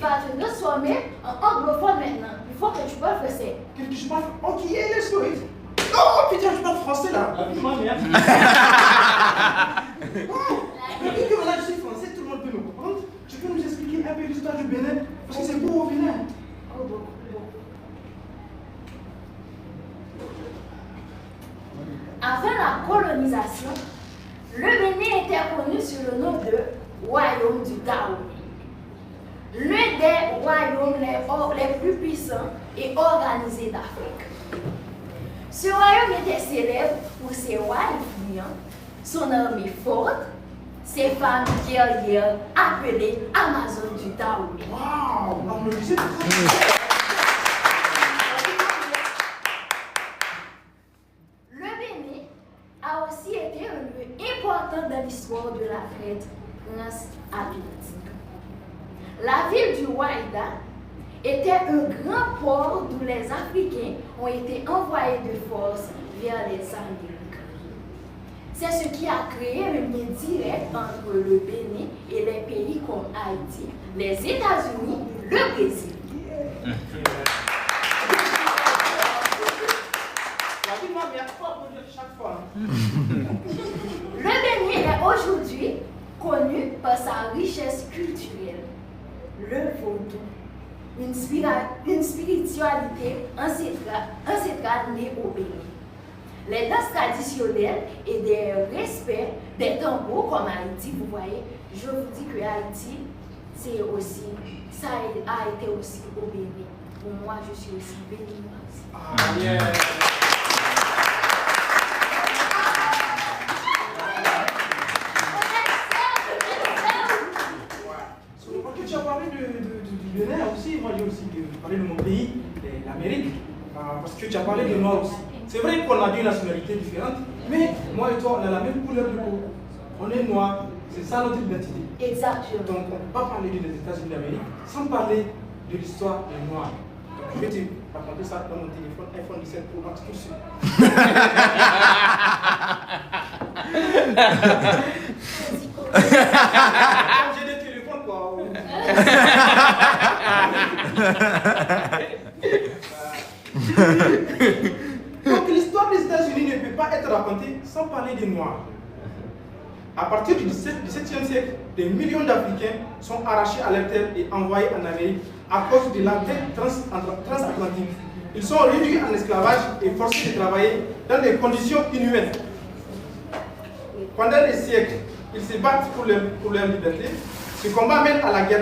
vas te transformer en anglophone maintenant. Il faut que tu parles français. Que je parle. Ok, let's do it. Oh putain, je parle français là. La vie, ma mère. Et vu que maintenant je suis français, tout le monde peut me comprendre. Tu peux nous expliquer un peu l'histoire du Bénin? Parce que c'est beau au Bénin. Oh, bon. Avant la colonisation, le Bénin était connu sous le nom de Royaume du Dahomey. L'un des royaumes les plus puissants et organisés d'Afrique. Ce royaume était célèbre pour ses rois influents, son armée forte, ses femmes guerrières appelées Amazones du Dahomey. Waouh, on me disait Le Bénin a aussi été un lieu important dans l'histoire de la traite transatlantique. La ville du Ouaïda était un grand port d'où les Africains ont été envoyés de force vers les Amériques. C'est ce qui a créé un lien direct entre le Bénin et les pays comme Haïti, les États-Unis, le Brésil. la vie, ma mère, faut applaudir chaque fois. Le Bénin est aujourd'hui connu par sa richesse culturelle, le vaudou, une spiritualité ancestrale née au Bénin, les danses traditionnelles et des respects des tambours comme Haïti. Vous voyez, je vous dis que Haïti, ça a été aussi au Bénin. Pour moi, je suis aussi béninoise. Ah, yeah. Ok, tu as parlé du Bénin aussi, moi j'ai aussi parlé de mon pays, l'Amérique, parce que tu as parlé de Noir aussi. C'est vrai qu'on a deux nationalités différentes, mais moi et toi on a la même couleur de peau. On est noir, c'est ça notre identité. Exactement. Donc on ne peut pas parler des États-Unis d'Amérique sans parler de l'histoire des Noirs. Donc je vais te raconter ça dans mon téléphone iPhone 17 Pro Max tout seul. J'ai des téléphones quoi. Donc l'histoire des États-Unis ne peut pas être racontée sans parler des Noirs. À partir du XVIIe siècle, des millions d'Africains sont arrachés à leur terre et envoyés en Amérique à cause de la traite transatlantique. Ils sont réduits en esclavage et forcés de travailler dans des conditions inhumaines. Pendant des siècles, ils se battent pour leur liberté. Ce combat mène à la guerre.